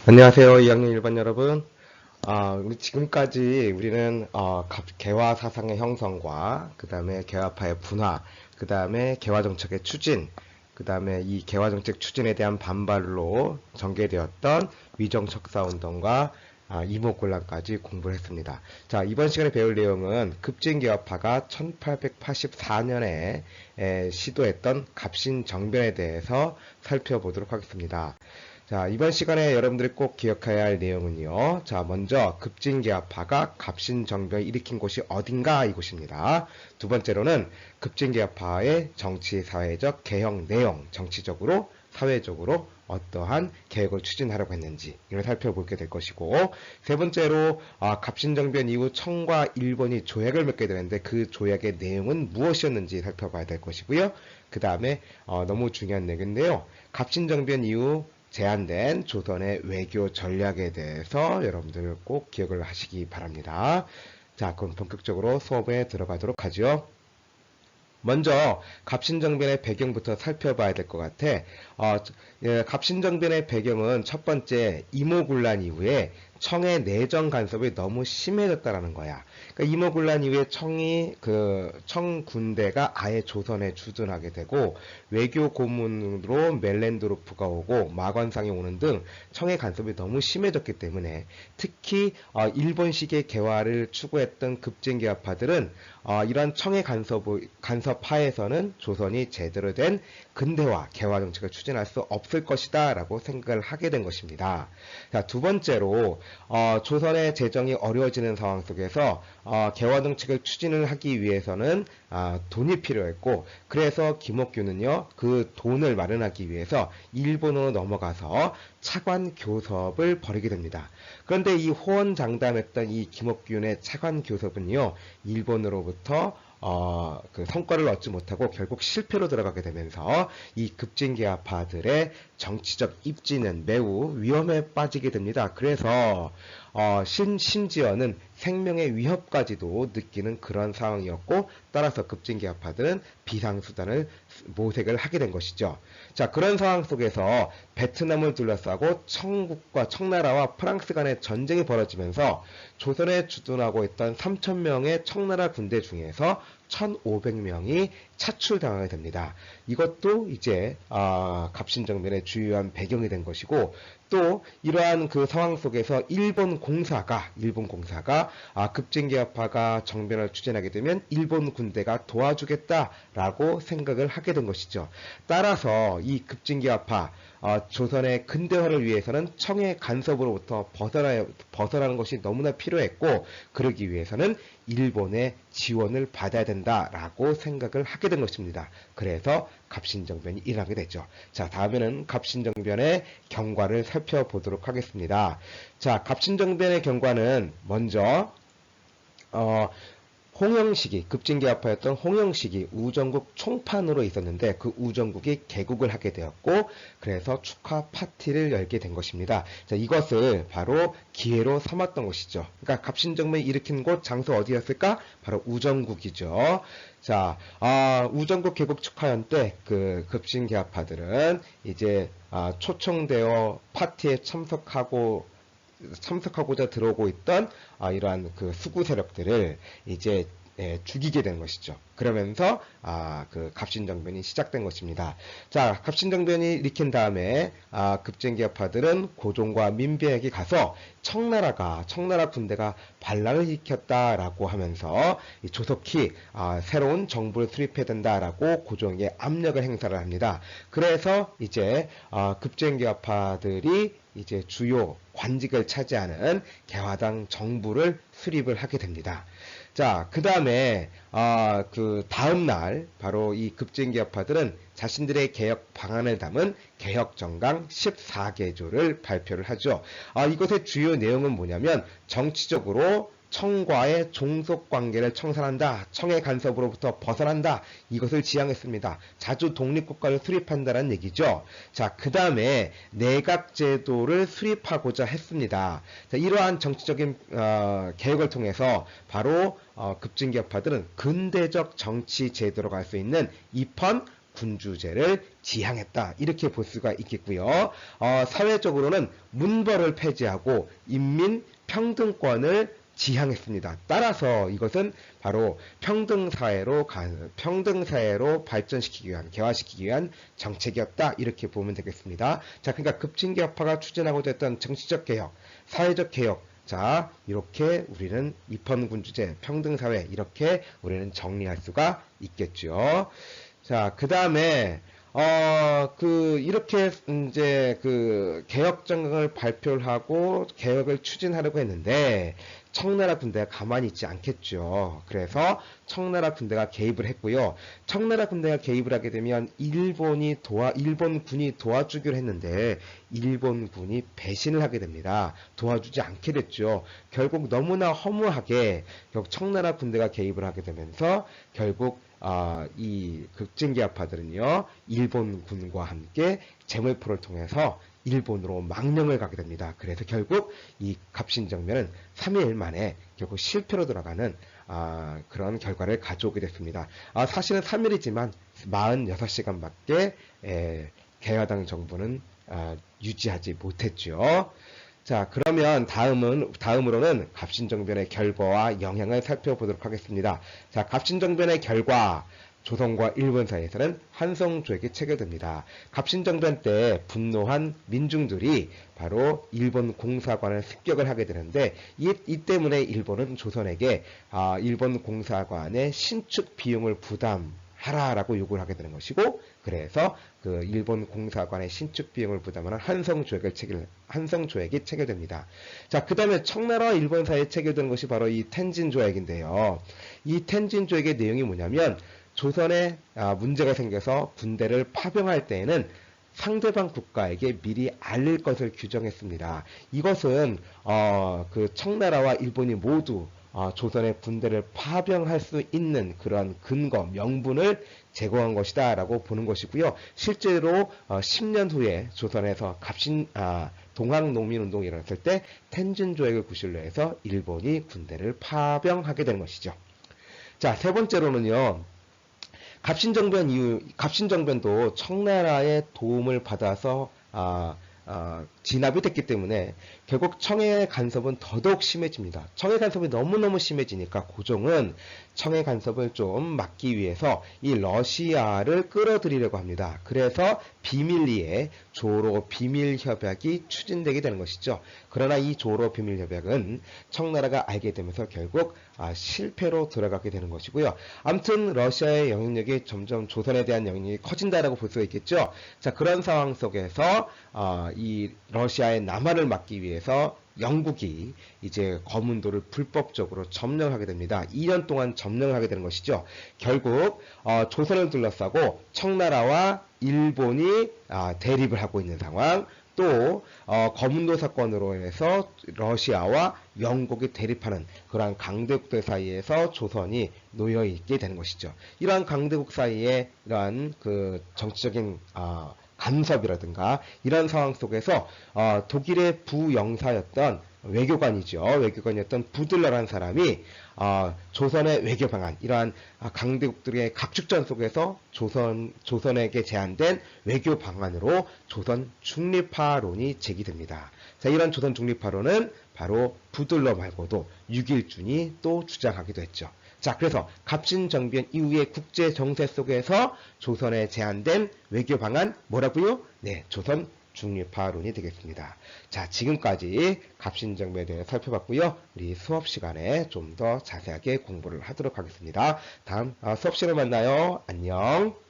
안녕하세요, 2학년 1반 여러분. 우리 지금까지 우리는 개화 사상의 형성과 그 다음에 개화파의 분화, 그 다음에 개화 정책의 추진, 그 다음에 이 개화 정책 추진에 대한 반발로 전개되었던 위정 척사 운동과 이목곤란까지 공부를 했습니다. 자, 이번 시간에 배울 내용은 급진개화파가 1884년에 시도했던 갑신정변에 대해서 살펴보도록 하겠습니다. 자, 이번 시간에 여러분들이 꼭 기억해야 할 내용은요. 자, 먼저 급진개화파가 갑신정변을 일으킨 곳이 어딘가 이곳입니다. 두 번째로는 급진개화파의 정치, 사회적 개혁 내용, 정치적으로, 사회적으로 어떠한 계획을 추진하려고 했는지 이걸 살펴보게 될 것이고, 세 번째로 갑신정변 이후 청과 일본이 조약을 맺게 되는데 그 조약의 내용은 무엇이었는지 살펴봐야 될 것이고요. 그 다음에 너무 중요한 내용인데요. 갑신정변 이후 제한된 조선의 외교 전략에 대해서 여러분들 꼭 기억을 하시기 바랍니다. 자, 그럼 본격적으로 수업에 들어가도록 하죠. 먼저 갑신정변의 배경부터 살펴봐야 될 것 같아. 갑신정변의 배경은 첫 번째 이모군란 이후에 청의 내정 간섭이 너무 심해졌다라는 거야. 그러니까 이모군란 이후에 청 군대가 아예 조선에 주둔하게 되고 외교 고문으로 멜렌도르프가 오고 마관상이 오는 등 청의 간섭이 너무 심해졌기 때문에 특히 일본식의 개화를 추구했던 급진개화파들은 이러한 청의 간섭 하에서는 조선이 제대로 된 근대화, 개화 정책을 추진할 수 없을 것이다 라고 생각을 하게 된 것입니다. 자, 두 번째로 조선의 재정이 어려워지는 상황 속에서 개화 정책을 추진을 하기 위해서는 돈이 필요했고, 그래서 김옥규는요 그 돈을 마련하기 위해서 일본으로 넘어가서 차관 교섭을 벌이게 됩니다. 그런데 이 호언장담했던 이 김옥균의 차관 교섭은요 일본으로부터 그 성과를 얻지 못하고 결국 실패로 들어가게 되면서 이 급진개화파들의 정치적 입지는 매우 위험에 빠지게 됩니다. 그래서 심지어는 생명의 위협까지도 느끼는 그런 상황이었고, 따라서 급진개화파들은 비상수단을 모색을 하게 된 것이죠. 자, 그런 상황 속에서 베트남을 둘러싸고 청국과 청나라와 프랑스 간의 전쟁이 벌어지면서 조선에 주둔하고 있던 3,000명의 청나라 군대 중에서 1,500명이 차출당하게 됩니다. 이것도 이제 갑신정변의 주요한 배경이 된 것이고, 또 이러한 그 상황 속에서 일본 공사가 급진개화파가 정변을 추진하게 되면 일본 군대가 도와주겠다라고 생각을 하게 된 것이죠. 따라서 이 급진개화파 조선의 근대화를 위해서는 청의 간섭으로부터 벗어나는 것이 너무나 필요했고, 그러기 위해서는 일본의 지원을 받아야 된다라고 생각을 하게 된 것입니다. 그래서 갑신정변이 일어나게 되죠. 자, 다음에는 갑신정변의 경과를 살펴보도록 하겠습니다. 자, 갑신정변의 경과는 먼저 홍영식이 급진개화파였던 홍영식이 우정국 총판으로 있었는데 그 우정국이 개국을 하게 되었고, 그래서 축하 파티를 열게 된 것입니다. 자, 이것을 바로 기회로 삼았던 것이죠. 그러니까 갑신정변이 일으킨 곳 장소 어디였을까? 바로 우정국이죠. 자, 우정국 개국 축하연 때 그 급진개화파들은 이제 초청되어 파티에 참석하고자 들어오고 있던 이러한 그 수구 세력들을 이제 죽이게 된 것이죠. 그러면서 그 갑신정변이 시작된 것입니다. 자, 갑신정변이 일으킨 다음에 급진개화파들은 고종과 민배에게 가서 청나라 군대가 반란을 일으켰다라고 하면서 조속히 새로운 정부를 수립해야 된다라고 고종에게 압력을 행사를 합니다. 그래서 이제 급진개화파들이 이제 주요 관직을 차지하는 개화당 정부를 수립을 하게 됩니다. 자, 그 다음에 그 다음날 바로 이 급진개화파들은 자신들의 개혁 방안을 담은 개혁정강 14개조를 발표를 하죠. 이것의 주요 내용은 뭐냐면 정치적으로 청과의 종속관계를 청산한다. 청의 간섭으로부터 벗어난다. 이것을 지향했습니다. 자주 독립국가를 수립한다는 얘기죠. 자, 그 다음에 내각제도를 수립하고자 했습니다. 자, 이러한 정치적인 개혁을 통해서 바로 급진개혁파들은 근대적 정치 제도로 갈 수 있는 입헌 군주제를 지향했다. 이렇게 볼 수가 있겠고요. 사회적으로는 문벌을 폐지하고 인민 평등권을 지향했습니다. 따라서 이것은 바로 평등사회로 발전시키기 위한, 개화시키기 위한 정책이었다. 이렇게 보면 되겠습니다. 자, 그러니까 급진개혁파가 추진하고자 했던 정치적 개혁, 사회적 개혁, 자, 이렇게 우리는 입헌군주제, 평등사회, 이렇게 우리는 정리할 수가 있겠죠. 자, 그 다음에, 이렇게, 이제, 개혁정책을 발표를 하고, 개혁을 추진하려고 했는데, 청나라 군대가 가만히 있지 않겠죠. 그래서 청나라 군대가 개입을 했고요. 청나라 군대가 개입을 하게 되면 일본 군이 도와주기로 했는데 일본 군이 배신을 하게 됩니다. 도와주지 않게 됐죠. 결국 너무나 허무하게 결국 청나라 군대가 개입을 하게 되면서 결국 이 급진개혁파들은요, 일본 군과 함께 재물포를 통해서 일본으로 망령을 가게 됩니다. 그래서 결국 이 갑신정변은 3일 만에 결국 실패로 돌아가는 그런 결과를 가져오게 됐습니다. 사실은 3일이지만 46시간밖에 개화당 정부는 유지하지 못했죠. 자, 그러면 다음으로는 갑신정변의 결과와 영향을 살펴보도록 하겠습니다. 자, 갑신정변의 결과. 조선과 일본 사이에서는 한성조약이 체결됩니다. 갑신정변 때 분노한 민중들이 바로 일본 공사관을 습격을 하게 되는데 이 때문에 일본은 조선에게 일본 공사관의 신축 비용을 부담하라라고 요구를 하게 되는 것이고, 그래서 그 일본 공사관의 신축 비용을 부담하는 한성조약이 체결됩니다. 자, 그 다음에 청나라와 일본 사이에 체결되는 것이 바로 이 텐진조약인데요. 이 텐진조약의 내용이 뭐냐면 조선에 문제가 생겨서 군대를 파병할 때에는 상대방 국가에게 미리 알릴 것을 규정했습니다. 이것은 그 청나라와 일본이 모두 조선의 군대를 파병할 수 있는 그런 근거, 명분을 제공한 것이다 라고 보는 것이고요. 실제로 10년 후에 조선에서 동학농민운동이 일어났을 때 텐진조약을 구실로 해서 일본이 군대를 파병하게 되는 것이죠. 자, 세 번째로는요. 갑신정변도 청나라의 도움을 받아서 진압이 됐기 때문에 결국 청해의 간섭은 더더욱 심해집니다. 청해 간섭이 너무너무 심해지니까 고종은 청해 간섭을 좀 막기 위해서 이 러시아를 끌어들이려고 합니다. 그래서 비밀리에 조로 비밀협약이 추진되게 되는 것이죠. 그러나 이 조로 비밀협약은 청나라가 알게 되면서 결국 실패로 돌아가게 되는 것이고요. 아무튼 러시아의 영향력이 점점 조선에 대한 영향력이 커진다라고 볼 수가 있겠죠. 자, 그런 상황 속에서 이 러시아의 남하를 막기 위해서 영국이 이제 거문도를 불법적으로 점령하게 됩니다. 2년 동안 점령을 하게 되는 것이죠. 결국 조선을 둘러싸고 청나라와 일본이 대립을 하고 있는 상황, 또 거문도 사건으로 인해서 러시아와 영국이 대립하는 그러한 강대국들 사이에서 조선이 놓여 있게 되는 것이죠. 이러한 강대국 사이에 이러한 그 정치적인 간섭이라든가 이런 상황 속에서 독일의 부영사였던 외교관이었던 부들러라는 사람이 조선의 외교 방안, 이러한 강대국들의 각축전 속에서 조선에게 제안된 외교 방안으로 조선 중립화론이 제기됩니다. 자, 이런 조선 중립화론은 바로 부들러 말고도 육일준이 또 주장하기도 했죠. 자, 그래서 갑신정변 이후의 국제 정세 속에서 조선에 제안된 외교 방안 뭐라고요? 네, 조선 중립화론이 되겠습니다. 자, 지금까지 갑신정변에 대해 살펴봤고요. 우리 수업 시간에 좀 더 자세하게 공부를 하도록 하겠습니다. 다음 수업 시간에 만나요. 안녕.